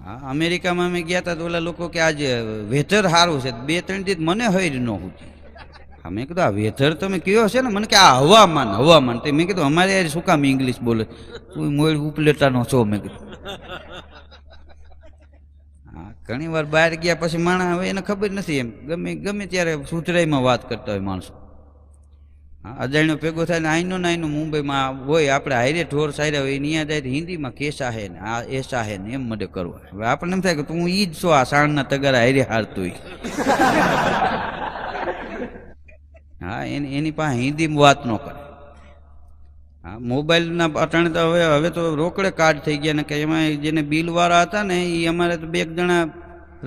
હા, અમેરિકામાં અમે ગયા હતા તો ઓલા લોકો કે આજે વેધર સારું છે, 2-3 દિવસ મને હૈર ન હોતી. મેં કીધું આ વેધર તમે કયો છે ને, મને કે આ હવામાન હવામાન. તે મેં કીધું અમારે યાર શું કામ ઇંગ્લિશ બોલે, તું મોડ ઉપલેટાનો છો. મેં કીધું હા, ઘણી વાર બહાર ગયા પછી માણસ હવે એને ખબર નથી, એમ ગમે ત્યારે સુધરાઈમાં વાત કરતા હોય માણસો. હા, અજાણ્યો ભેગો થાય ને આઈનો મુંબઈમાં હોય, આપણે હાઈરે ઢોર સાર્યા હોય, ત્યાં જાય તો હિન્દીમાં કેસા હે ને આ એસા હે ને એમ મડે કરવા. હવે આપણને એમ થાય કે તું ઈ જ છો, આ સાણના તગારા હાઈરે હારતું. હા, એની પાસે હિન્દીમાં વાત ન કરે. હા, મોબાઈલના અટાણે તો હવે તો રોકડે કાર્ડ થઈ ગયા ને, કે એમાં જેને બિલવાળા હતા ને એ અમારે તો 2 જણા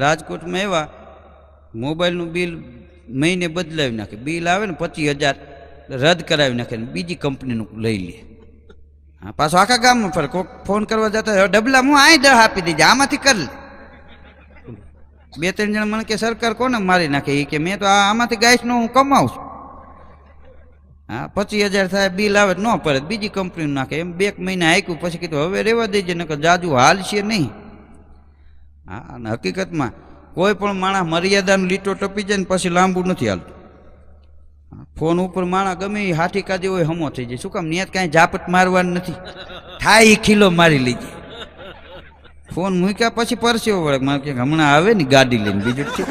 રાજકોટમાં આવ્યા, મોબાઈલનું બિલ મહિને બદલાવી નાખે. બિલ આવે ને 25,000 રદ કરાવી નાખે ને બીજી કંપનીનું લઈ લે. હા, પાછો આખા ગામમાં ફરે. કોઈક ફોન કરવા જતા ડબલા હું અહીં 10 આપી દીધે, આમાંથી કર લે. 2-3 જણા મને કે સરકાર કોને મારી નાખે, એ કે મેં તો આમાંથી ગાયસનો હું કમાવું છું. હા, 25,000 થાય, બિલ આવે ન પડે બીજી કંપનીનું નાખે. એમ 2 મહિના હાંક્યું, પછી કીધું હવે રહેવા દેજે નકર જાજુ હાલશે નહીં. હા, અને હકીકતમાં કોઈ પણ માણસ મર્યાદાનો લીટો ટપી જાય ને પછી લાંબુ નથી હાલતું. ફોન ઉપર માણસ ગમે એ હાથી કાઢી હોય હમો થઈ જાય. શું કામ? નિયત કાંઈ ઝાપટ મારવાની નથી, થાય એ ખીલો મારી લીધી. ફોન મૂક્યા પછી પરસ્યો વળે, મારે કે હમણાં આવે ને ગાડી લઈને બીજું છે.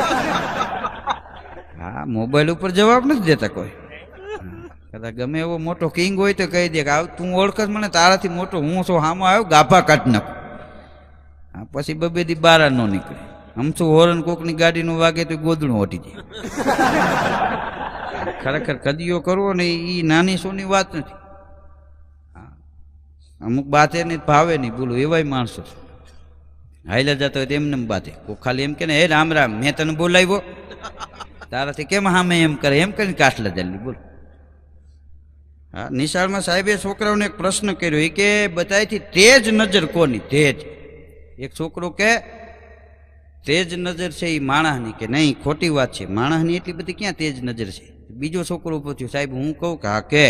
હા, મોબાઈલ ઉપર જવાબ નથી દેતા કોઈ. કદાચ ગમે એવો મોટો કિંગ હોય તો કહી દે કે તું ઓળખસ મને, તારાથી મોટો હું છું, હામાં આવ્યો ગાભા કાઢી નાખું. હા, પછી 2 દી બારા ન નીકળે. હમશું હોરન કોકની ગાડીનું વાગે તો ગોદડું ઓટી જાય. ખરેખર કદીઓ કરવો ને એ નાની સોની વાત નથી. હા, અમુક બાતે નહીં ભાવે નહીં, બોલું એવાય માણસો છે. હાઈલા જતા હોય તો એમને બાતે, કોઈ ખાલી એમ કે ને હે રામ રામ મેં તને બોલાવ્યો, તારાથી કેમ હામે એમ કરે, એમ કરીને કાટલા જલ્દી બોલ. હા, નિશાળમાં સાહેબે છોકરાઓને એક પ્રશ્ન કર્યો, એ કે બધાથી તેજ નજર કોની? તેજ. એક છોકરો કે તેજ નજર છે એ માણસની, કે નહીં ખોટી વાત છે, માણસની એટલી બધી ક્યાં તેજ નજર છે. બીજો છોકરો પૂછ્યું, સાહેબ હું કહું કે હા. કે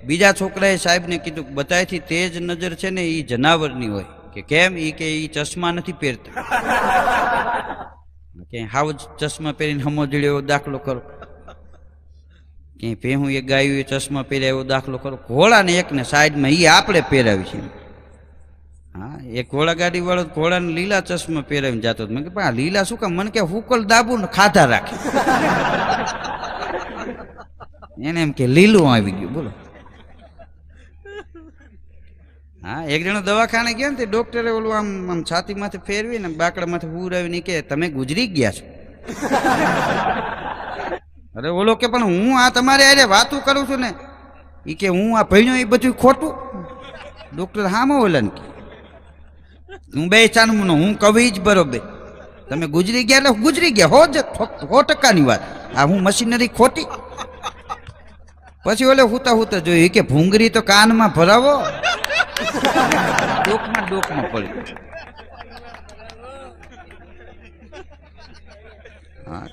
બીજા છોકરાએ સાહેબને કીધું કે બધાથી તેજ નજર છે ને એ જનાવરની હોય. કે કેમ? એ કે એ ચશ્મા નથી પહેરતા. કે હાવ ચશ્મા પહેરીને હમોજડ્યો એવો દાખલો કરો, ક્યાંય ભેહું એ ગાયું એ ચશ્મા પહેર્યા એવો દાખલો કરો. ઘોડાને એકને સાઈડમાં એ આપણે પહેરાવી છે. હા, એક ઘોડા ગાડી વાળો ઘોડાને લીલા ચશ્મા પહેરાવીને જતો. મેં કે પણ લીલા શું કામ? મને કે હુકલ દાબુ ને ખાધા રાખે. એને એમ કે લીલું આવી ગયું. બોલો. હા, એક જણો દવાખાને ગયો ને તે ડોક્ટરે ઓલું આમ છાતીમાંથી ફેરવી ને બાકડામાંથી ઉરાવીને કે તમે ગુજરી ગયા છો. અરે ઓલો કે પણ હું આ તમારે અરે વાતું કરું છું ને, એ કે હું આ ભણ્યો એ બધું ખોટું. ડોક્ટર હામાં ઓલા ને હું 2 ચાનમુનો, હું કવિ જ બરોબર. તમે ગુજરી ગયા એટલે ગુજરી ગયા, 100% વાત. આ હું મશીનરી ખોટી. પછી ઓલે હુતા જોયું કે ભૂંગરી તો કાનમાં ભરાવો, ડોકમાં પડી. હા,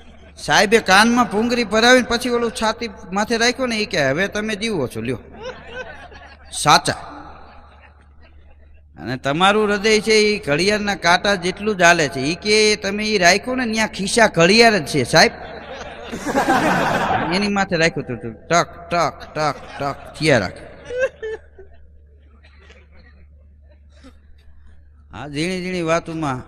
સાહેબે કાનમાં ભૂંગરી ભરાવીને પછી ઓલું છાતી માથે રાખ્યો ને, એ કે હવે તમે જીવો છો, લ્યો સાચા. અને તમારું હૃદય છે એ ઘડિયાળના કાંટા જેટલું જ હાલે છે. એ કે તમે એ રાખ્યું ને ત્યાં ખિસ્સા ઘડિયાળ જ છે સાહેબ. એની માથે રાખ્યું હતું, ટક ટક ટક ટક થયા રાખે. હા, ઝીણી ઝીણી વાતોમાં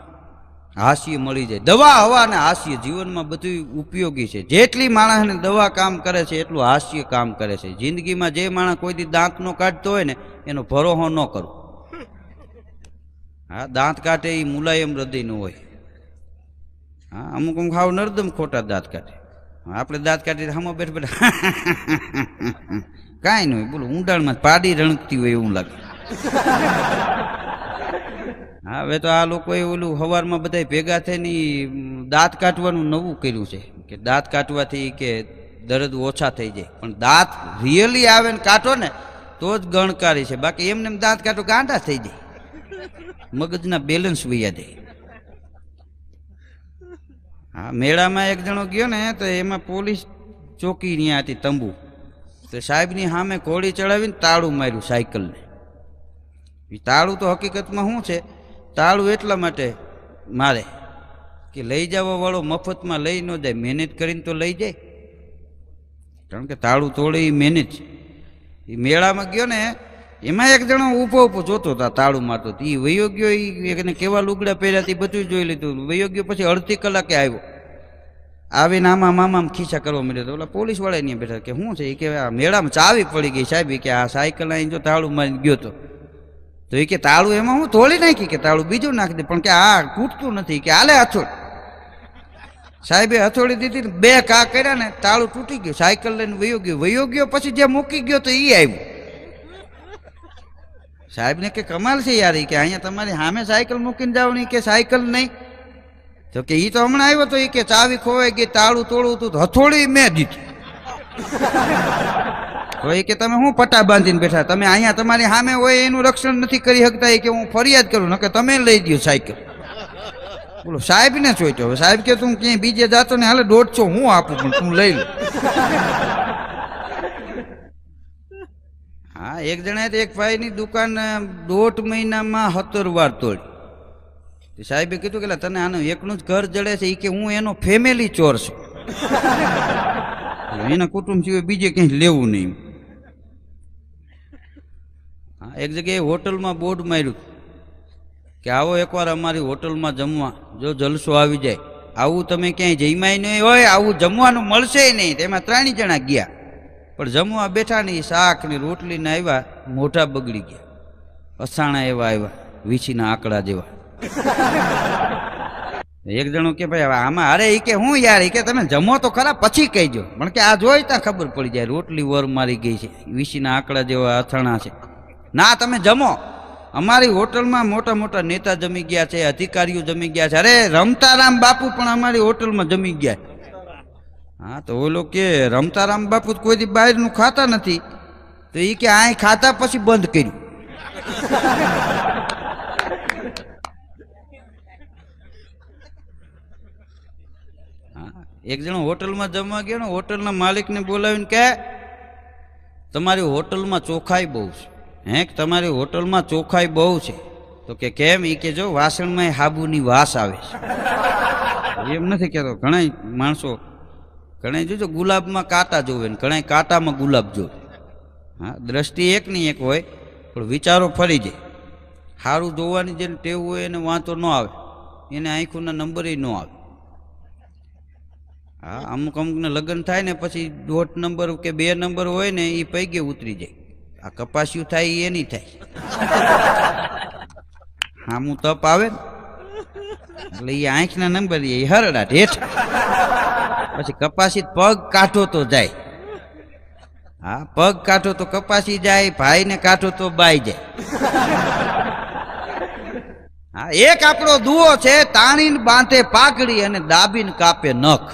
હાસ્ય મળી જાય. દવા હવા અને હાસ્ય જીવનમાં બધું ઉપયોગી છે. જેટલી માણસને દવા કામ કરે છે એટલું હાસ્ય કામ કરે છે. જિંદગીમાં જે માણસ કોઈ દી દાંત નો કાઢતો હોય ને એનો ભરોસો ન કરવો. હા, દાંત કાઢે એ મુલાયમ હૃદયનું હોય. હા, અમુક હાવ નરદમ ખોટા દાંત કાઢે. આપણે દાંત કાઢી હામો બેઠા કાંઈ નહીં, બોલો ઊંડાણમાં પાડી રણકતી હોય એવું લાગે. હા, હવે તો આ લોકોએ ઓલું સવારમાં બધા ભેગા થઈને દાંત કાઢવાનું નવું કર્યું છે કે દાંત કાઢવાથી કે દર્દ ઓછા થઈ જાય. પણ દાંત રિયલી આવે ને કાઢો ને તો જ ગણકારી છે, બાકી એમને દાંત કાઢો ગાંડા થઈ જાય, મગજના બેલેન્સ વૈયા જાય. હા, મેળામાં એક જણો ગયો ને તો એમાં પોલીસ ચોકી ત્યાં હતી તંબુ. તો સાહેબની સામે ઘોડી ચડાવીને તાળું માર્યું સાયકલને. તાળું તો હકીકતમાં શું છે, તાળું એટલા માટે મારે કે લઈ જવા વાળો મફતમાં લઈ ન જાય, મહેનત કરીને તો લઈ જાય. કારણ કે તાળું તોડે એ મહેનત છે. એ મેળામાં ગયો ને એમાં એક જણો ઊભો ઊભો જોતો હતા, તાળું મારતો. એ વયો ગયો, એને કેવા લુગડા પહેર્યા હતી બધું જોઈ લીધું. વયો ગયો પછી અડધી કલાકે આવ્યો. આવીને આમાં મામામાં ખીસા કરવા મળ્યો તો ઓલા પોલીસ વાળા અહીંયા બેઠા કે શું છે? એ કે આ મેળામાં ચાવી પડી ગઈ સાહેબ, કે આ સાયકલ અહીં જો તાળું મારીને ગયો તો એ કે તાળું એમાં હું તોડી નાખી, કે તાળું બીજું નાખી દે, પણ કે આ તૂટતું નથી, કે હાલે હથોડ. સાહેબે હથોડી દીધી ને 2 ઘા કર્યા ને તાળું તૂટી ગયું. સાયકલ લઈને વયો ગયો પછી જે મૂકી ગયો તો એ આવ્યું. સાહેબને કે કમાલ છે યાર, કે અહીંયા તમારી સામે સાયકલ મૂકીને જાવની, કે સાયકલ નહીં. તો કે ઈ તો હમણાં આવ્યો તો એ કે ચાવી ખોવાઈ ગઈ, તાળું તોડવું હતું તો હથોડી મેં દીધી. તો એ કે તમે શું પટ્ટા બાંધીને બેઠા, તમે અહીંયા તમારી સામે હોય એનું રક્ષણ નથી કરી શકતા. એ કે હું ફરિયાદ કરું, નકર તમે લઈ દો સાયકલ. બોલો સાહેબને ચોઈટો. હવે સાહેબ કે તું ક્યાંય બીજે જાતો ને હાલે 150 હું આપું, પણ તું લઈ લો. હા, એક જણાએ એક ભાઈની દુકાન 1.5 મહિનામાં 17 વાર તોડી. સાહેબે કીધું કે તને આનું એકનું જ ઘર જડે છે? એ કે હું એનો ફેમિલી ચોર છું, એના કુટુંબ સિવાય બીજે ક્યાંય લેવું નહીં. હા, એક જગ્યાએ હોટલમાં બોર્ડ માર્યું કે આવો એકવાર અમારી હોટલમાં જમવા, જો જલસો આવી જાય. આવું તમે ક્યાંય જમ્યા નહીં હોય, આવું જમવાનું મળશે નહીં. તેમાં 3 જણા ગયા, પણ જમવા બેઠા ને શાક ને રોટલી ને આવ્યા, મોઢા બગડી ગયા. અસાણા એવા આવ્યા, વીછીના આંકડા જેવા. એક જણો કે ભાઈ આમાં અરે એ કે હું યાર, એ કે તમે જમો તો ખરા પછી કહેજો, પણ કે આ જોઈ ત્યાં ખબર પડી જાય રોટલી વર મારી ગઈ છે, વીસીના આંકડા જેવા અથાણા છે. ના તમે જમો, અમારી હોટલમાં મોટા મોટા નેતા જમી ગયા છે, અધિકારીઓ જમી ગયા છે. અરે રમતારામ બાપુ પણ અમારી હોટલમાં જમી ગયા. હા, તો ઓલો કે રમતારામ બાપુ કોઈ દી બહારનું ખાતા નથી, તો એ કે આ ખાતા પછી બંધ કર્યું. એક જણો હોટલમાં જમવા ગયો ને, હોટલના માલિકને બોલાવીને કે તમારી હોટલમાં ચોખાઈ બહુ છે. હે, તમારી હોટલમાં ચોખાઈ બહુ છે? તો કે કેમ? એ કે જો વાસણમાં હાબુની વાસ આવે છે. એમ નથી કહેતો, ઘણા માણસો ઘણા જોજો ગુલાબમાં કાંટા જોવે ને ઘણા કાંટામાં ગુલાબ જોવે. હા, દ્રષ્ટિ એક ની એક હોય, પણ વિચારો ફરી જાય. સારું જોવાની જેને ટેવ હોય એને વાંધો ન આવે, એને આંખોના નંબરે ન આવે. હા, અમુક અમુકને લગ્ન થાય ને પછી 1.5 નંબર કે 2 નંબર હોય ને એ પૈગે ઉતરી જાય. આ કપાસિયું થાય એ નહીં થાય. હામું તપ આવે ને એટલે એ આંખના નંબર એ હરડાટ હેઠ. પછી કપાસી પગ કાઢો તો જાય. હા, પગ કાઢો તો કપાસી જાય, ભાઈને કાઢો તો બાઈ જાય. હા, એક આપણો દુઓ છે, તાણીને બાંધે પાઘડી અને દાબીને કાપે નખ.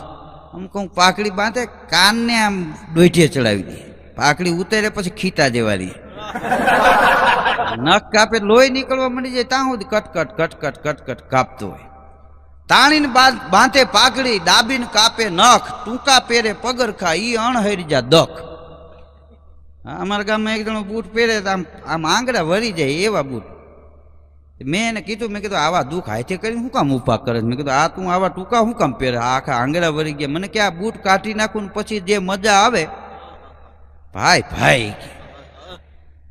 અમુક અમુક પાઘડી બાંધે કાનને આમ દોઢે ચડાવી દે, પાઘડી ઉતરે પછી ખીતા જેવાની નખ કાપે, લોહી નીકળવા માંડી જાય ત્યાં સુધી કટકટ કટકટ કટકટ કાપતો હોય. તાણીને બાંધે પાઘડી, દાબીને કાપે નખ, ટૂંકા પહેરે પગરખા, ઈ અણહરી જા દખ. હા, અમારા ગામમાં એક જણો બૂટ પહેરે આમ આમ આંગળા વરી જાય એવા બૂટ. મેં એને કીધું, મેં કીધું આવા દુઃખ હાથે કરીને શું કામ ઉભા કરે? મેં કીધું આ તું આવા ટૂંકા શું કામ પહેરે? આખા આંગળા વરી ગયા. મને કે આ બૂટ કાઢી નાખું ને પછી જે મજા આવે ભાઈ ભાઈ.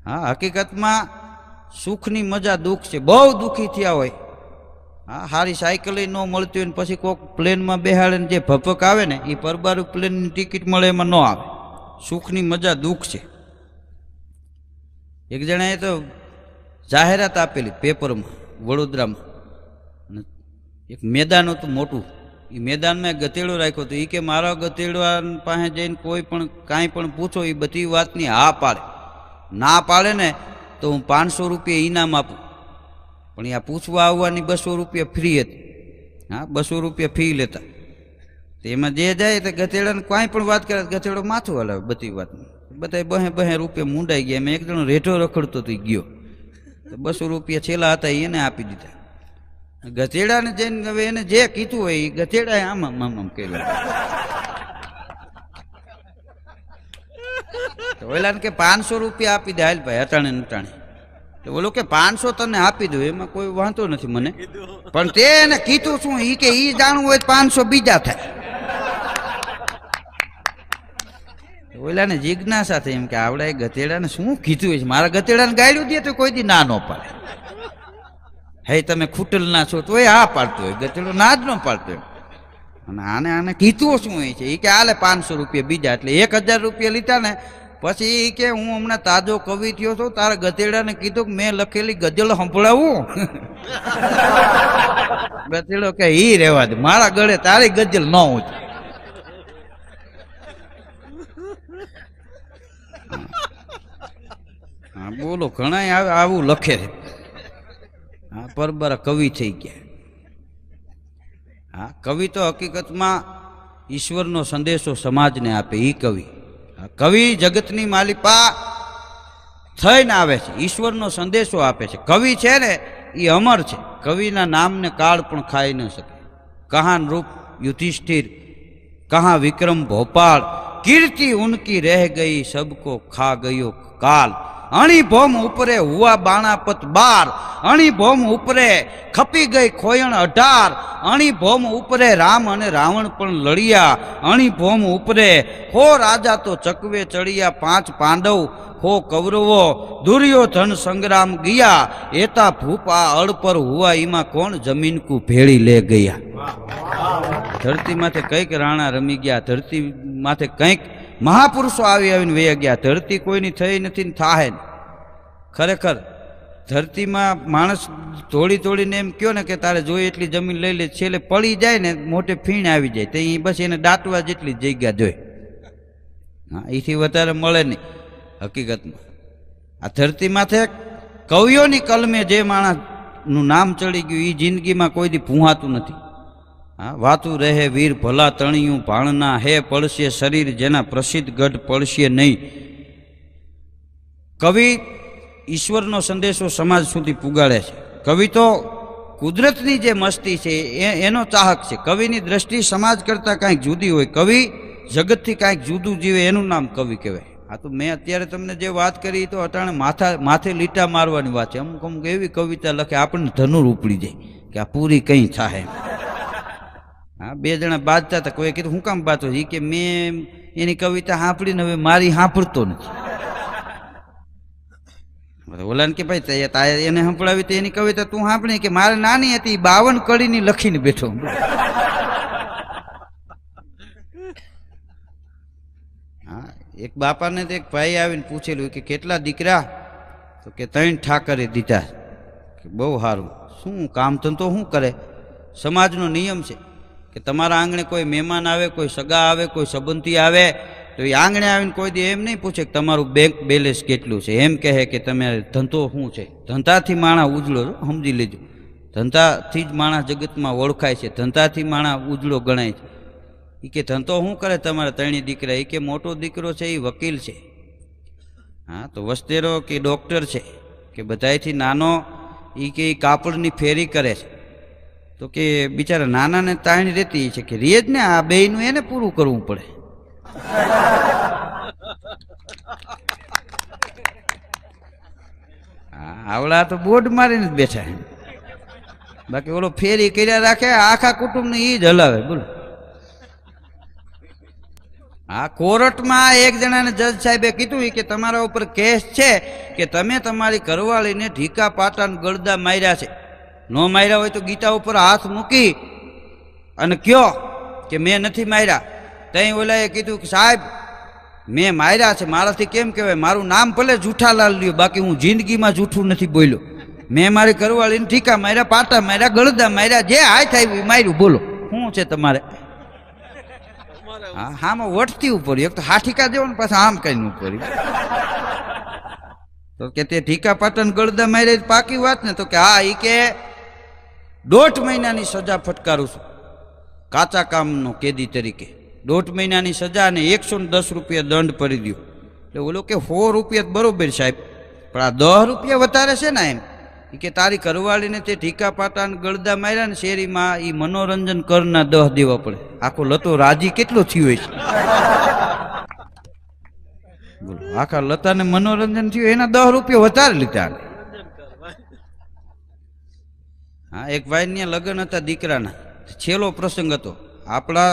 હા, હકીકતમાં સુખની મજા દુઃખ છે. બહુ દુઃખી થયા હોય, હા, સારી સાયકલ ન મળતી હોય ને પછી કોઈક પ્લેનમાં બેહાડે ને જે ભપક આવે ને એ પરબારું પ્લેનની ટિકિટ મળે એમાં ન આવે. સુખની મજા દુઃખ છે. એક જણાએ તો જાહેરાત આપેલી પેપરમાં વડોદરામાં, એક મેદાન હતું મોટું, એ મેદાનમાં ગધેડો રાખ્યો હતો. એ કે મારા ગધેડા પાસે જઈને કોઈ પણ કાંઈ પણ પૂછો એ બધી વાતની હા પાડે. ના પાડે ને તો હું 500 રૂપિયા ઇનામ આપું. પણ આ પૂછવા આવવાની 200 રૂપિયા ફ્રી હતી. હા, 200 રૂપિયા ફી લેતા. એમાં જે જાય તો ગધેડાને કાંઈ પણ વાત કરે ગધેડો માથું હલાવે બધી વાતમાં. બધા 2 રૂપિયા મૂંડાઈ ગયા. એમાં એક જણો રેઢો રખડતો તો ગયો, 200 રૂપિયા છેલ્લા હતા એને આપી દીધા. ગધેડાને જઈને હવે એને જે કીધું હોય એ ગધેડાએ આમ આમ આમ કર્યું. ઓલાને કે 500 રૂપિયા આપી દે હાલ ભાઈ, અટાણે નટાણે. ઓલો કે 500 તને આપી દઉં, એમાં કોઈ વાંધો નથી મને, પણ તે એને કીધું શું ઈ કે ઈ જાણવું હોય 500 બીજા થાય. ઓલાને જિજ્ઞાસા થઈ એમ કે આવડા એ ગધેડાને શું કીધું છે, મારા ગધેડાને ગાળ્યું દે તો કોઈ દી ના ન પાડે. હે તમે ખૂટલના છો તો એ હા પાડતો હોય, ગધેડો ના જ ન પાડતો હોય. અને આને કીધું શું હોય છે, એ કે હાલે 500 રૂપિયા બીજા, એટલે 1000 રૂપિયા લીધા ને. પછી એ કે હું હમણાં તાજો કવિ થયો છું, તારા ગધેડાને કીધું કે મેં લખેલી ગઝલ સંભળાવું. ગધેડો કે ઈ રહેવા દે, મારા ગળે તારી ગઝલ ન હોય. હા બોલો, ઘણા આવું લખે છે. હા પરબરા કવિ થઈ ગયા. હા કવિ તો હકીકતમાં ઈશ્વરનો સંદેશો સમાજને આપે, ઈ કવિ. કવિ જગતની માલિપા થઈને આવે છે, ઈશ્વરનો સંદેશો આપે છે. કવિ છે ને એ અમર છે, કવિના નામને કાળ પણ ખાઈ ન શકે. કહાન રૂપ યુધિષ્ઠિર, કહાં વિક્રમ ભોપાલ, કીર્તિ ઉનકી રહ ગઈ સબકો ખા ગયો કાલ. અણી ભોમ ઉપરે હુઆ બાણાપત 12, અણી ભોમ ઉપરે ખપી ગઈ ખોયણ 18, અણી ભોમ ઉપરે રામ અને રાવણ પણ લડ્યા, અણી ભોમ ઉપરે હો રાજા તો ચકવે ચડિયા, 5 પાંડવ હો કૌરવો દુર્યોધન સંગ્રામ ગયા, એતા ભૂપ આ અળ પર હુઆ ઈમાં કોણ જમીન કુ ભેળી લે ગયા. ધરતી માથે કંઈક રાણા રમી ગયા, ધરતી માથે કંઈક મહાપુરુષો આવીને વહી ગયા. ધરતી કોઈની થઈ નથી ને થાહે. ખરેખર ધરતીમાં માણસ તોડીને એમ કયો ને કે તારે જોઈએ એટલી જમીન લઈ લે, છેલ્લે પડી જાય ને મોટે ફીણ આવી જાય તો એ બસ એને દાટવા જેટલી જગ્યા જોઈ. હા એથી વધારે મળે નહીં હકીકતમાં. આ ધરતી માથે કવિઓની કલમે જે માણસનું નામ ચડી ગયું એ જિંદગીમાં કોઈ દી ભૂહાતું નથી. હા વાતું રહે વીર ભલા તણિયું ભાણના, હે પડશે શરીર જેના પ્રસિદ્ધ ગઢ પડશે નહીં. કવિ ઈશ્વરનો સંદેશો સમાજ સુધી પુગાડે છે. કવિ તો કુદરતની જે મસ્તી છે એનો ચાહક છે. કવિની દ્રષ્ટિ સમાજ કરતાં કાંઈક જુદી હોય, કવિ જગતથી કાંઈક જુદું જીવે, એનું નામ કવિ કહેવાય. આ તો મેં અત્યારે તમને જે વાત કરી તો અટાણે માથે લીટા મારવાની વાત છે. અમુક એવી કવિતા લખે આપણને ધનુર ઉપડી જાય કે આ પૂરી કંઈ થાય. હા 2 જણા બાજતા હતા, કોઈ કીધું હું કામ બાતો એ કે મેં એની કવિતા સાંભળીને હવે મારી સાંભળતો નથી. ઓલાને કે ભાઈ તારે એને સંભળાવી તો એની કવિતા તું સાંભળી, કે મારે નાની હતી 52 કડીની લખીને બેઠો. હા એક બાપાને તો એક ભાઈ આવીને પૂછેલું કે કેટલા દીકરા, તો કે 3 ઠાકરે દીધા. કે બહુ સારું, શું કામ ધંધો શું કરે? સમાજનો નિયમ છે કે તમારા આંગણે કોઈ મહેમાન આવે, કોઈ સગા આવે, કોઈ સંબંધી આવે તો એ આંગણે આવીને કોઈ દી એમ નહીં પૂછે કે તમારું બેંક બેલેન્સ કેટલું છે, એમ કહે કે તમે ધંધો શું છે. ધંધાથી માણસ ઉજળો, સમજી લેજો. ધંધાથી જ માણસ જગતમાં ઓળખાય છે, ધંધાથી માણસ ઉજળો ગણાય છે. એ કે ધંધો શું કરે તમારા 3 દીકરા? એ કે મોટો દીકરો છે એ વકીલ છે. હા તો વસ્તેરો કે ડૉક્ટર છે. કે બધાયથી નાનો એ કે કાપડની ફેરી કરે છે. તો કે બિચારા નાનાને તાણી રહેતી છે કે રેજ ને આ બેયનું એને પૂરું કરવું પડે. આવડા તો બોર્ડ મારીને જ બેઠા, બાકી ઓલો ફેરી કર્યા રાખે, આખા કુટુંબને ઈ જ હલાવે. બોલો આ કોર્ટમાં એક જણાને જજ સાહેબે કીધું કે તમારા ઉપર કેસ છે કે તમે તમારી ઘરવાળીને ઢીકા પાટાને ગળદા માર્યા છે. ન માર્યા હોય તો ગીતા ઉપર હાથ મૂકી અને કયો કે મેં નથી માર્યા. ત્યાં ઓલાએ કીધું કે સાહેબ મેં માર્યા છે, મારાથી કેમ કહેવાય? મારું નામ ભલે જૂઠાલાલ લ્યો, બાકી હું જિંદગીમાં જૂઠું નથી બોલ્યો. મેં મારી ઘરવાળીને ઠીકા માર્યા, પાટા માર્યા, ગળદા માર્યા, જે હાથ આવ્યું માર્યું. બોલો શું છે તમારે? હા હામાં વટતી ઉપર, એક તો હાઠીકા દેવો ને પાછા આમ કરીને ઉપર. તો કે તે ઠીકા પાટા ગળદા માર્યા પાકી વાત ને? તો કે હા. એ કે 1.5 મહિનાની સજા ફટકારું છું કાચા કામનો કેદી તરીકે. 1.5 મહિનાની સજા અને 110 રૂપિયા દંડ ભરી દો. એટલે ઓલો કે 100 રૂપિયા બરોબર સાહેબ, પણ આ 10 રૂપિયા વધારે છે ને એમ. કે તારી ઘરવાળીને તે ઢીકા પાટા ગળદા માર્યા ને શેરીમાં, એ મનોરંજન કરના 10 દેવા પડે. આખો લતો રાજી કેટલો થયો હોય છે? બોલો આખા લતાને મનોરંજન થયું એના 10 રૂપિયા વધારે લીધા. હા, એક ભાઈના લગ્ન હતા દીકરાના, છેલ્લો પ્રસંગ હતો. આપણા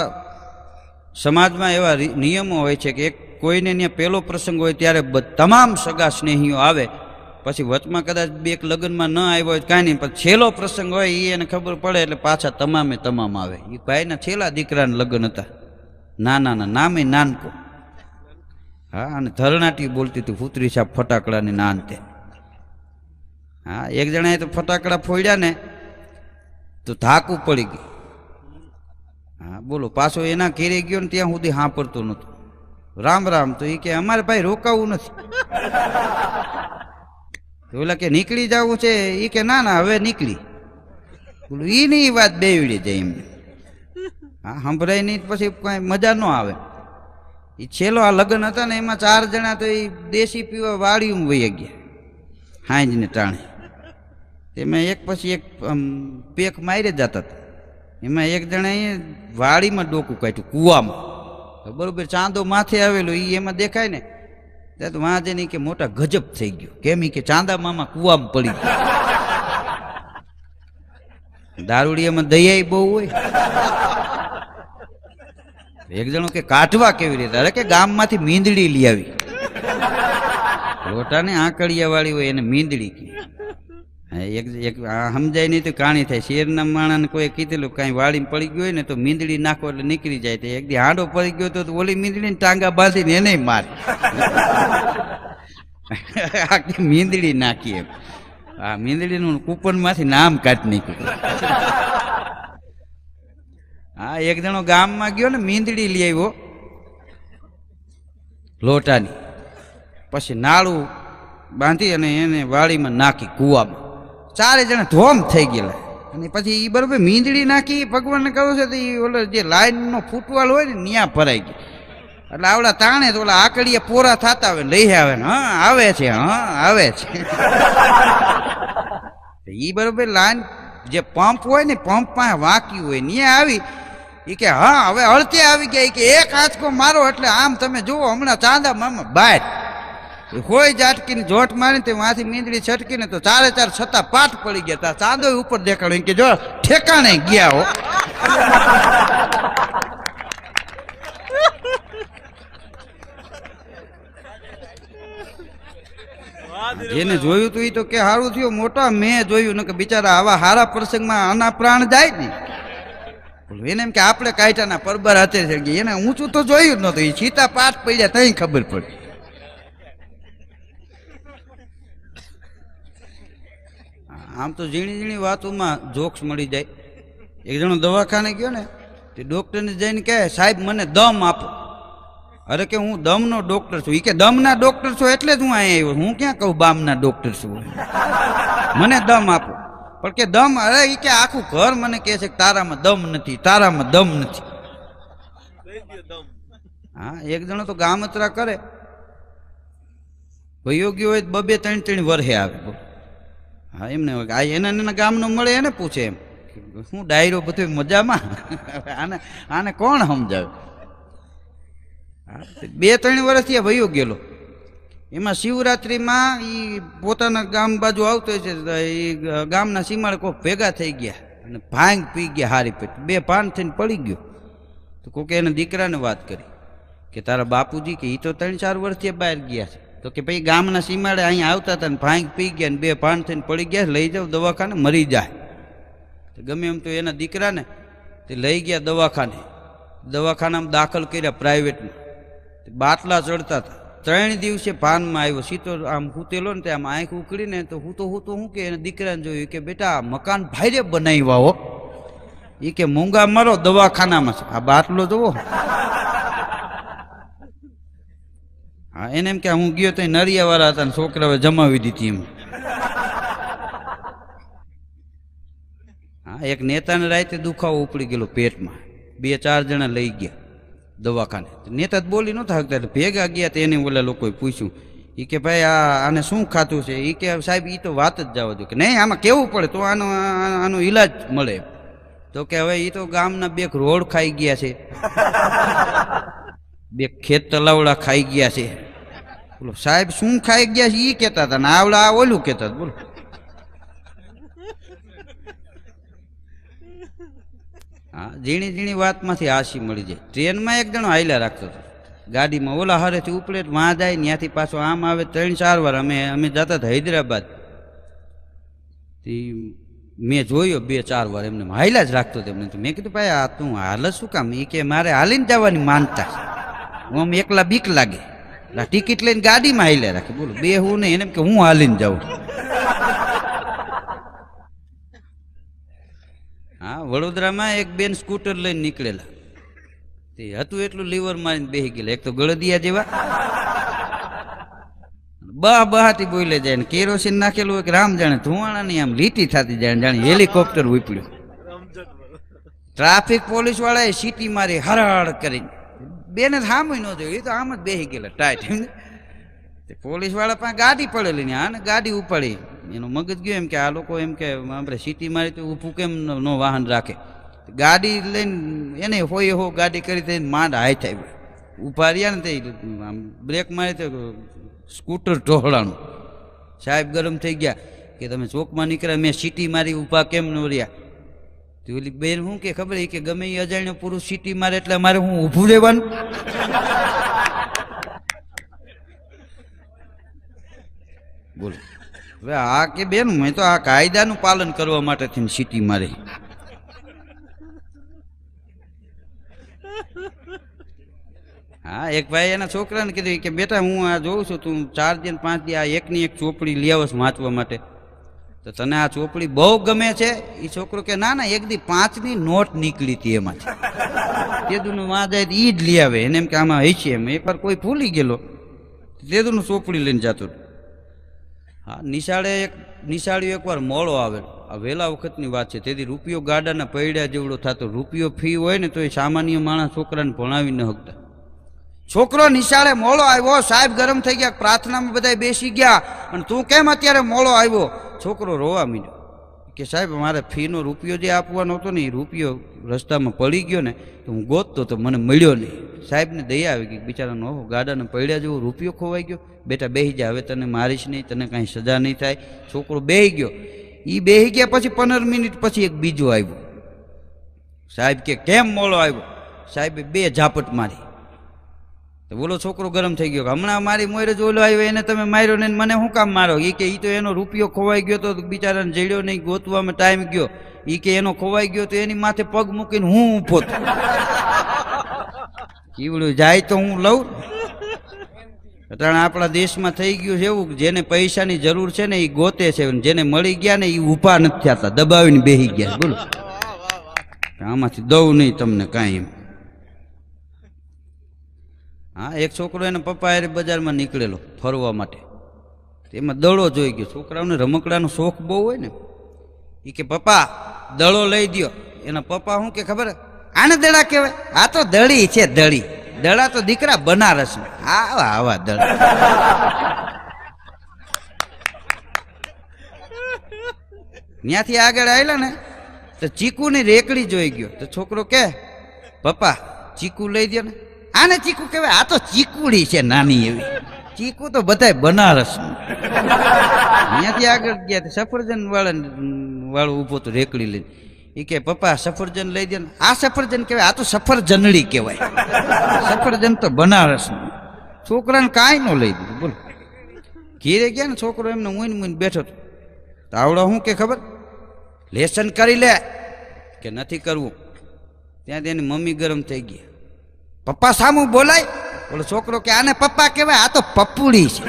સમાજમાં એવા નિયમો હોય છે કે એક કોઈને ત્યાં પહેલો પ્રસંગ હોય ત્યારે તમામ સગા સ્નેહીઓ આવે, પછી વચમાં કદાચ બે લગ્નમાં ન આવ્યો હોય કાંઈ નહીં, પણ છેલ્લો પ્રસંગ હોય એ એને ખબર પડે એટલે પાછા તમામે તમામ આવે. એ ભાઈના છેલ્લા દીકરાના લગ્ન હતા, નાના નામે નાનકો. હા, અને ધરણાટી બોલતી હતી પુત્રી સાહેબ ફટાકડાની નાન તે. હા, એક જણાએ તો ફટાકડા ફોડ્યા ને તો ધાકું પડી ગયું. હા બોલો, પાછો એના ઘેરે ગયો ને ત્યાં સુધી સાંભળતો નહોતો. રામ રામ, તો એ કે અમારે ભાઈ રોકાવું નથી. ઓલા કે નીકળી જવું છે, એ કે ના ના હવે નીકળી. બોલું એની વાત બેવડી જાય એમને. હા, સંભળાય નહીં પછી કઈ મજા ન આવે. એ છેલ્લો આ લગ્ન હતા ને એમાં 4 જણા તો એ દેશી પીવા વાડીમાં વહી ગયા હાંજને ટાણે. એમાં એક પછી એક પેક મારી જતા હતા. એમાં એક જણાએ વાડીમાં ડોકું કાઢ્યું કૂવામાં. બરોબર ચાંદો માથે આવેલો એ એમાં દેખાય ને ત્યાં તો વાં જઈને કે મોટા ગજબ થઈ ગયો. કેમ કે ચાંદા મામા કૂવામાં પડી ગયો. દારૂડિયામાં દયા બહુ હોય. એક જણો કે કાઢવા કેવી રીતે? અરે કે ગામમાંથી મીંદડી લઈ આવી. લોટાને આંકડિયા વાળી હોય એને મીંદડી કે. એક સમજાય નહીં તો કાણી થાય. શેરના માણાને કોઈ કીધેલું કાંઈ વાળીમાં પડી ગયો હોય ને તો મીંદડી નાખો એટલે નીકળી જાય. તો એક દી હાંડો પડી ગયો તો ઓલી મીંદડીને ટાંગા બાંધીને એને મારે. આખી મીંદડી નાખી એમ. આ મીંદડીનું કૂપનમાંથી નામ કાઢી નાખ્યું. હા, એક જણો ગામમાં ગયો ને મીંદડી લઈ આવ્યો લોટાની. પછી નાળું બાંધી અને એને વાડીમાં નાખી કૂવામાં. 4 જણા ધોમ થઈ ગયેલા. અને પછી એ બરોબર મીંદડી નાખી ભગવાનને કહું છે તો એ ઓલો જે લાઈનનો ફૂટવાલ હોય ને ત્યાં ભરાઈ ગયો. એટલે આવડા તાણે તો ઓલા આકડીએ પોરા થતા હોય લઈ આવે ને હા આવે છે, હા આવે છે. એ બરોબર લાઈન જે પંપ હોય ને પંપ પાસે વાંક્યું હોય ત્યાં આવી. એ કે હા હવે અળતે આવી ગયા. કે એક આંચકો મારો એટલે આમ તમે જુઓ હમણાં ચાંદા મામા બહાર હોય જાટકીની જોટ મારી તે વાંથી મીંદડી છટકીને તો 4 છતાં પાઠ પડી ગયા. તા ચાંદો ઉપર દેખાડ્યો કે જો ઠેકાણે ગયા હો. જેને જોયું તું એ તો કે સારું થયું મોટા, મેં જોયું ને કે બિચારા આવા હારા પ્રસંગમાં આના પ્રાણ જાય ને. એને એમ કે આપણે કાયટાના પરબર હાથે છે. એને ઊંચું તો જોયું જ નતું. એ સીતા પાઠ પડ્યા તઈ ખબર પડી. આમ તો ઝીણી ઝીણી વાતોમાં જોક્સ મળી જાય. એક જણો દવાખાને ગયો ને તે ડોક્ટરને જઈને કહે સાહેબ મને દમ આપો. અરે કે હું દમનો ડોક્ટર છું. એ કે દમના ડોક્ટર છો એટલે જ હું અહીંયા આવ્યો. હું ક્યાં કહું બામના ડોક્ટર છું, મને દમ આપો. પણ કે દમ, અરે એ કે આખું ઘર મને કહે છે કે તારામાં દમ નથી, તારામાં દમ નથી. હા, એક જણો તો ગામતરા કરે યોગ્ય હોય 2-3 વર્ષે આવે. હા, એમને આ એના ગામનો મળે એને પૂછે એમ શું ડાયરો બધું મજામાં. આને કોણ સમજાવે? 2-3 વર્ષથી વયો ગયેલો. એમાં શિવરાત્રિમાં એ પોતાના ગામ બાજુ આવતો હોય છે. એ ગામના સીમાડે કોઈ ભેગા થઈ ગયા અને ભાંગ પી ગયા હારી પેટ. 2 પાન થઈને પડી ગયો. તો કોકે એના દીકરાને વાત કરી કે તારા બાપુજી કે એ તો 3-4 વર્ષથી બહાર ગયા છે. તો કે ભાઈ ગામના સીમાડે અહીંયા આવતા હતા ને ભાંગ પી ગયા ને 2 પાન થઈને પડી ગયા, લઈ જાઓ દવાખાને મરી જાય. ગમે એમ તો એના દીકરાને તે લઈ ગયા દવાખાને. દવાખાનામાં દાખલ કર્યા પ્રાઇવેટમાં. બાટલા ચડતા હતા. 3 દિવસે ભાનમાં આવ્યો. સીતો આમ હૂતેલો ને તે આમ આંખ ઉકળીને તો હું શું કે એના દીકરાને જોયું કે બેટા મકાન ભાઈરે બનાવ્યા હો. એ કે મૂંગા મારો દવાખાનામાં છે, આ બાટલો જોવો. હા, એને એમ કે હું ગયો તો નરિયા વાળા હતા ને છોકરાઓ જમાવી દીધી એમ. હા, એક નેતાને રાતે દુખાવો ઉપડી ગયેલો પેટમાં. 2-4 જણા લઈ ગયા દવાખાને. નેતા જ બોલી નહોતા શકતા એટલે ભેગા ગયા. તો એને ઓલા લોકોએ પૂછ્યું. એ કે ભાઈ આને શું ખાતું છે? એ કે સાહેબ એ તો વાત જ જવા દો. કે નહીં આમાં કેવું પડે તો આનો ઈલાજ મળે. તો કે હવે એ તો ગામના 2 રોડ ખાઈ ગયા છે, 2 ખેત તલાવડા ખાઈ ગયા છે. બોલો સાહેબ શું ખાઈ ગયા છે એ કહેતા હતા ને આવડા ઓલું કહેતા હતા. બોલો હા, ઝીણી ઝીણી વાતમાંથી હાસી મળી જાય. ટ્રેનમાં એક જણો હાઈલા રાખતો હતો, ગાડીમાં ઓલા હારેથી ઉપડે વાં જાય, ત્યાંથી પાછો આમ આવે. 3-4 વાર અમે જતા હતા હૈદરાબાદ, મેં જોયો 2-4 વાર એમને હાઈલા જ રાખતો હતો. એમને મેં કીધું ભાઈ આ તું હાલ શું કામ? એ કે મારે હાલીને જવાની માનતા, હું આમ એકલા બીક લાગે, ટિકિટ લઈને ગાડીમાં હાઈલા રાખે. બોલો બે હું નહીં, એને કે હું હાલીને જાઉં. હા, વડોદરામાં એક બેન સ્કૂટર લઈને નીકળેલા, તે હતું એટલું લીવર મારીને બેસી ગયેલા. એક તો ગળદિયા જેવા, બહાથી બોલે જાય ને કેરોસીન નાખેલું હોય કે રામ જાણે, ધુવાણા ની આમ લીટી થતી જાય, જાણે હેલિકોપ્ટર ઉપડ્યું. ટ્રાફિક પોલીસ વાળાએ સીટી મારી હરહડ કરીને. બેને સામે ન જોયું, એ તો આમ જ બેસી ગયેલા ટાઈટ. પોલીસ વાળા પાસે ગાડી પડેલી ને, આને ગાડી ઉપાડી. એનો મગજ ગયો એમ કે આ લોકો એમ કે આપણે સીટી મારી તો ઊભું કેમ નો વાહન રાખે. ગાડી લઈને એને હોય હો ગાડી કરી તો માંડ હાથ આવી, ઉભા રહ્યા ને તે બ્રેક મારી તો સ્કૂટર ઢોળાણું. સાહેબ ગરમ થઈ ગયા કે તમે ચોકમાં નીકળ્યા, મેં સીટી મારી, ઊભા કેમ ન રહ્યા? તો ઓલી બેન શું કે ખબર, કે ગમે એ અજાણ્યો પુરુષ સીટી મારે એટલે મારે હું ઊભું રહેવાનું? બોલો હવે આ કે બેન, મેં તો આ કાયદાનું પાલન કરવા માટે થઈને સીટી મારી. હા, એક ભાઈ એના છોકરાને કીધું કે બેટા હું આ જોઉં છું તું 4 દી 5 દી આ એકની એક ચોપડી લઈ આવસ વાંચવા માટે, તો તને આ ચોપડી બહુ ગમે છે? એ છોકરો કે ના ના, એક દી 5ની નોટ નીકળી હતી એમાંથી, તેદુનું વાં જાય એ જ લઈ આવે. એને એમ કે આમાં હશે એમ. એકવાર કોઈ ભૂલી ગયેલો, તેદુનું ચોપડી લઈને જતો. હા, નિશાળીઓ એકવાર મોડો આવે, આ વહેલા વખતની વાત છે. તેથી રૂપિયો ગાડાના પૈડા જેવડો થતો. રૂપિયો ફી હોય ને તો એ સામાન્ય માણસ છોકરાને ભણાવી ન શકતા. છોકરો નિશાળે મોડો આવ્યો, સાહેબ ગરમ થઈ ગયા, પ્રાર્થનામાં બધા બેસી ગયા, અને તું કેમ અત્યારે મોડો આવ્યો? છોકરો રોવા માંડ્યો કે સાહેબ મારે ફીનો રૂપિયો જે આપવાનો હતો ને, એ રૂપિયો રસ્તામાં પડી ગયો ને, તો હું ગોતતો તો મને મળ્યો નહીં. સાહેબને દયા આવી ગઈ, બિચારાનો ગાડાને પડ્યા જેવો રૂપિયો ખોવાઈ ગયો. બેટા બેસી જા, હવે તને મારીશ નહીં, તને કાંઈ સજા નહીં થાય. છોકરો બેસી ગયો. એ બેસી ગયા પછી 15 મિનિટ પછી એક બીજો આવ્યો. સાહેબ કે કેમ મોડો આવ્યો? સાહેબે 2 ઝાપટ મારી. તો બોલો છોકરો ગરમ થઈ ગયો, હમણાં મારી મોરે જ ઓલો આવ્યો, એને તમે માર્યો ને મને શું કામ મારો? એ કે એ તો એનો રૂપિયો ખોવાઈ ગયો તો બિચારાને જડ્યો નહીં, ગોતવામાં ટાઈમ ગયો. એ કે એનો ખોવાઈ ગયો તો એની માથે પગ મૂકીને હું ઊભો હતો. કીવડું જાય તો હું લઉં. કારણ આપણા દેશમાં થઈ ગયું છે એવું, જેને પૈસાની જરૂર છે ને એ ગોતે છે, જેને મળી ગયા ને એ ઊભા નથી થતા, દબાવીને બેસી ગયા. બોલો આમાંથી દઉં નહીં તમને કાંઈ એમ. હા, એક છોકરો એના પપ્પા હારે બજારમાં નીકળેલો ફરવા માટે, એમાં દડો જોઈ ગયો. છોકરાઓને રમકડાનો શોખ બહુ હોય ને, એ કે પપ્પા દડો લઈ દો. એના પપ્પા શું કે ખબર, આને દડા કહેવાય? આ તો દડી છે, દડી. દડા તો દીકરા બનારસ, આવા આવા દડા. ત્યાંથી આગળ આવેલા ને તો ચીકુની રેકડી જોઈ ગયો. તો છોકરો કે પપ્પા ચીકુ લઈ દો ને. આને ચીકુ કહેવાય? આ તો ચીકુડી છે નાની એવી. ચીકુ તો બધાય બનારસ. ત્યાંથી આગળ ગયા, સફરજન વાળું ઊભો તો રેકડી લઈને. એ કે પપ્પા સફરજન લઈ દે ને. આ સફરજન કહેવાય? આ તો સફરજનડી કહેવાય. સફરજન તો બનારસ. છોકરાને કાંઈ ન લઈ દીધું. બોલો ઘેરે ગયા ને, છોકરો એમને મૂઈને બેઠો હતો. તો આવડો શું કે ખબર, લેસન કરી લે. કે નથી કરવું. ત્યાં તેની મમ્મી ગરમ થઈ ગઈ, પપ્પા સામું બોલાય? બોલો છોકરો કે આને પપ્પા કહેવાય? આ તો પપ્પુડી છે.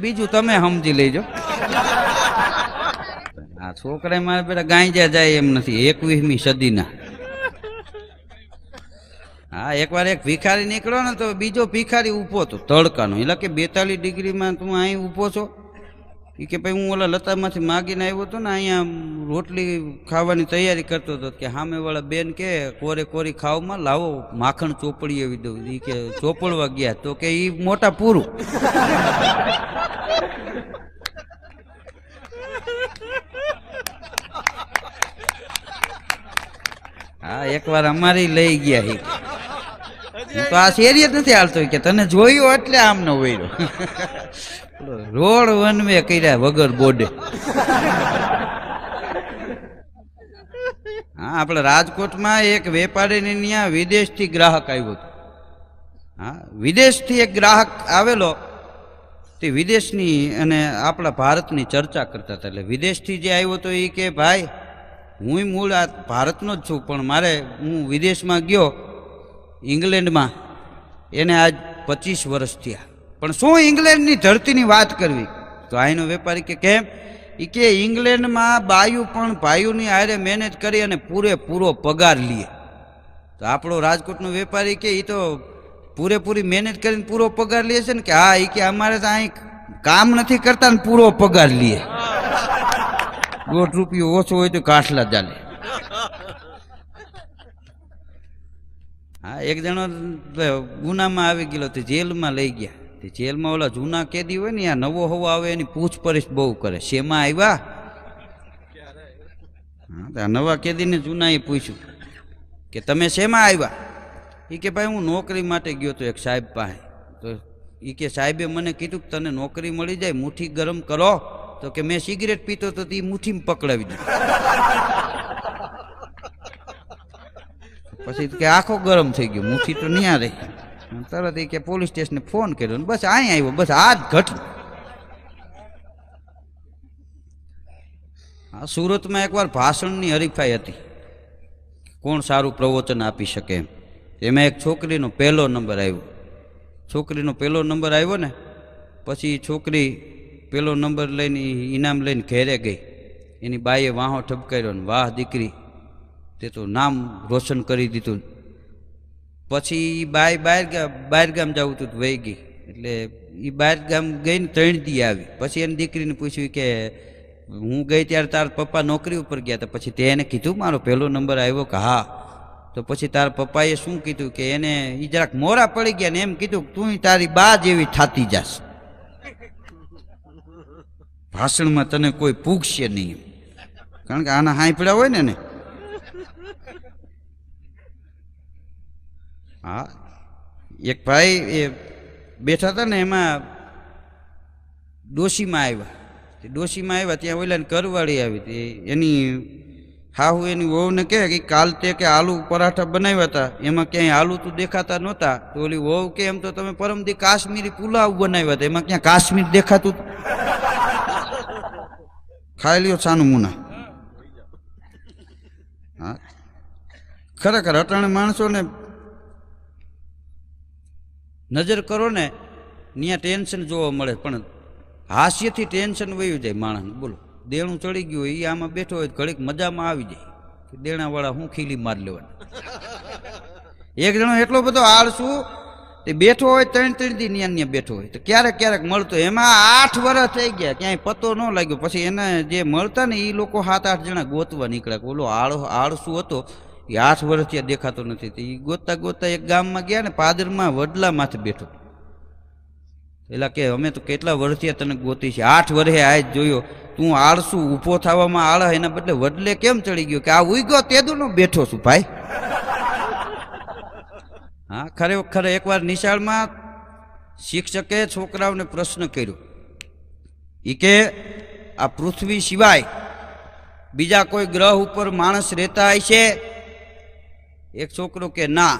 બીજું તમે સમજી લેજો. આ છોકરા મારે પેલા ગાંજા જાય એમ નથી, 21મી સદીના. હા, એકવાર એક ભિખારી નીકળ્યો ને તો બીજો ભિખારી ઊભો હતો તડકાનો. એટલે કે 42 ડિગ્રીમાં તું અહીં ઊભો છો? એ કે ભાઈ હું ઓલા લતામાંથી માગીને આવ્યો હતો ને, અહીંયા રોટલી ખાવાની તૈયારી કરતો હતો. કે સામેવાળા બેન કે કોરે કોરી ખાવામાં લાવો માખણ ચોપડી આવી દઉં. એ કે ચોપડવા ગયા તો કે એ મોટા પૂરું. હા, એકવાર અમારી લઈ ગયા. તો આ શેરી જ નથી હાલતો કે તને જોયું એટલે આમ ન વળ્યો. રોડ વન વે કર્યા વગર બોર્ડે. હા, આપણે રાજકોટમાં એક વેપારીની ત્યાં વિદેશથી ગ્રાહક આવ્યો હતો. હા, વિદેશથી એક ગ્રાહક આવેલો, તે વિદેશની અને આપણા ભારતની ચર્ચા કરતા હતા. એટલે વિદેશથી જે આવ્યો તો એ કે ભાઈ હું મૂળ આ ભારતનો જ છું, પણ મારે હું વિદેશમાં ગયો ઇંગ્લેન્ડમાં, એને આજ 25 વર્ષ થયા, પણ શું ઇંગ્લેન્ડની ધરતીની વાત કરવી? તો અહીંનો વેપારી કે કેમ? એ કે ઇંગ્લેન્ડમાં બાયુ પણ ભાઈઓની હારે મહેનત કરી અને પૂરેપૂરો પગાર લે. તો આપણો રાજકોટનો વેપારી કે એ તો પૂરેપૂરી મહેનત કરીને પૂરો પગાર લે છે ને? કે હા, એ કે અમારે તો અહીં કામ નથી કરતા ને પૂરો પગાર લે. 1 રૂપિયો ઓછો હોય તો કાઠલા ચાલે. હા, એક જણો ગુનામાં આવી ગયેલો, તે જેલમાં લઈ ગયા. તે જેલમાં ઓલા જૂના કેદી હોય ને, આ નવો હવો આવે એની પૂછપરછ બહુ કરે. શેમાં આવ્યા? હા, નવા કેદીને જૂનાએ પૂછ્યું કે તમે શેમાં આવ્યા? એ કે ભાઈ હું નોકરી માટે ગયો તો એક સાહેબ પાસે. તો એ કે સાહેબે મને કીધું કે તને નોકરી મળી જાય, મુઠ્ઠી ગરમ કરો. તો કે મેં સિગરેટ પીતો તો એ મુઠ્ઠીમાં પકડાવી દીધું. પછી કે આખો ગરમ થઈ ગયો, મુઠ્ઠી તો ન્યા રહી. તરત એ કે પોલીસ સ્ટેશને ફોન કર્યો ને બસ અહીં આવ્યો. બસ આ જ ઘટના. હા, સુરતમાં એકવાર ભાષણની હરીફાઈ હતી, કોણ સારું પ્રવચન આપી શકે એમ. એમાં એક છોકરીનો પહેલો નંબર આવ્યો. છોકરીનો પહેલો નંબર આવ્યો ને પછી છોકરી પહેલો નંબર લઈને ઇનામ લઈને ઘેરે ગઈ. એની બાઈએ વાહો ઠપકાર્યો ને વાહ દીકરી, તે તો નામ રોશન કરી દીધું. પછી બાઈ બહાર ગામ જવું હતું વહી ગઈ. એટલે એ બહાર ગામ ગઈને 3 દી આવી. પછી એની દીકરીને પૂછ્યું કે હું ગઈ ત્યારે તારા પપ્પા નોકરી ઉપર ગયા હતા, પછી તે એને કીધું મારો પહેલો નંબર આવ્યો? કે હા. તો પછી તારા પપ્પાએ શું કીધું? કે એને એ જરાક મોરા પડી ગયા ને એમ કીધું તું તારી બા જેવી થાતી જાશ, ભાષણમાં તને કોઈ પૂછશે નહીં. કારણ કે આના હાંફળ્યા હોય ને. હા, એક ભાઈ એ બેઠા હતા ને, એમાં ડોશીમાં આવ્યા. ડોશીમાં આવ્યા ત્યાં ઓલાને કરવાળી આવી હતી. એની હાહુ એની વહુને કહે કે કાલ તે કે આલુ પરાઠા બનાવ્યા હતા, એમાં ક્યાંય આલુ તો દેખાતા નહોતા. તો ઓલી વહુ કે એમ તો તમે પરમદી કાશ્મીરી પુલાવ બનાવ્યા હતા, એમાં ક્યાં કાશ્મીર દેખાતું? ખાઈ લ્યો છાનું મુના. હા, ખરેખર અટાણે માણસોને નજર કરો ને ત્યાં ટેન્શન જોવા મળે, પણ હાસ્યથી ટેન્શન વયું જાય માણસ. બોલો, દેણું ચડી ગયું હોય, એ આમાં બેઠો હોય ઘડીક મજામાં આવી જાય. દેણાવાળા હું ખીલી માર લેવાની. એક જણો એટલો બધો આળસુ, તે બેઠો હોય 3 દી ન્યા બેઠો હોય, તો ક્યારેક ક્યારેક મળતો. એમાં 8 વર્ષ થઈ ગયા, ક્યાંય પતો ન લાગ્યો. પછી એને જે મળતા ને એ લોકો 7-8 જણા ગોતવા નીકળ્યા. ઓલો આળસુ હતો એ 8 વર્ષ ત્યાં દેખાતો નથી. એ ગોતતા ગોતતા એક ગામમાં ગયા ને, પાદરમાં વડલા માથે બેઠો. એટલે કે અમે તો કેટલા વર્ષથી તને ગોતી છે, 8 વર્ષે આ જ જોયો. તું આળસુ ઊભો થવામાં આળસ, એના બદલે વડલે કેમ ચડી ગયો? કે આ ઉગ્યો તેદુનો બેઠો છું ભાઈ. હા, ખરેખર એકવાર નિશાળમાં શિક્ષકે છોકરાઓને પ્રશ્ન કર્યો. એ કે આ પૃથ્વી સિવાય બીજા કોઈ ગ્રહ ઉપર માણસ રહેતા હશે? એક છોકરો કે ના,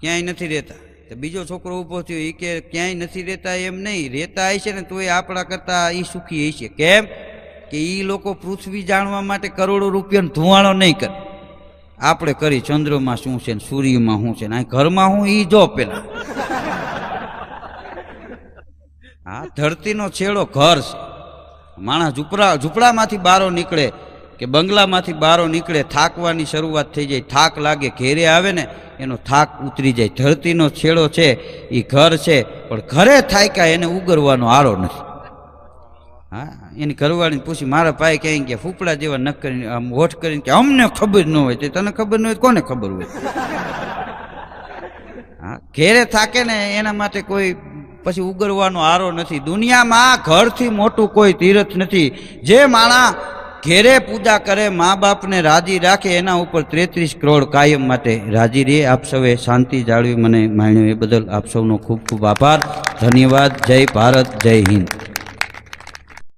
ક્યાંય નથી રહેતા. તો બીજો છોકરો ઊભો થયો. એ કે ક્યાંય નથી રહેતા એમ નહીં, રહેતા હશે ને તો એ આપણા કરતા એ સુખી હશે. કેમ? કે એ લોકો પૃથ્વી જાણવા માટે કરોડો રૂપિયાનો ધુવાણો નહીં કરે. આપણે કરી ચંદ્રમાં શું છે ને સૂર્યમાં શું છે ને ઘરમાં હું એ જો પેલા. હા, ધરતીનો છેડો ઘર છે. માણસ ઝૂંપડામાંથી બારો નીકળે કે બંગલામાંથી બારો નીકળે, થાકવાની શરૂઆત થઈ જાય. થાક લાગે, ઘેરે આવે ને એનો થાક ઉતરી જાય. ધરતીનો છેડો છે એ ઘર છે, પણ ઘરે થાક્યા એને ઉગરવાનો આરો નથી. હા, એની ઘરવાળીને પૂછી મારા ભાઈ ક્યાંય ગયા, ફૂફડા જેવા નખ કરીને આમ હોઠ કરીને કે અમને ખબર ન હોય. તને ખબર ન હોય કોને ખબર હોય? હા, ઘેરે થાકે ને એના માટે કોઈ પછી ઉગરવાનો આરો નથી. દુનિયામાં ઘરથી મોટું કોઈ તીર્થ નથી. જે માણા ઘેરે પૂજા કરે, મા બાપને રાજી રાખે, એના ઉપર 33 કરોડ કાયમ માટે રાજી રહે. આપ સૌએ શાંતિ જાળવી મને માણ્યો એ બદલ આપ સૌનો ખૂબ ખૂબ આભાર, ધન્યવાદ. જય ભારત, જય હિન્દ.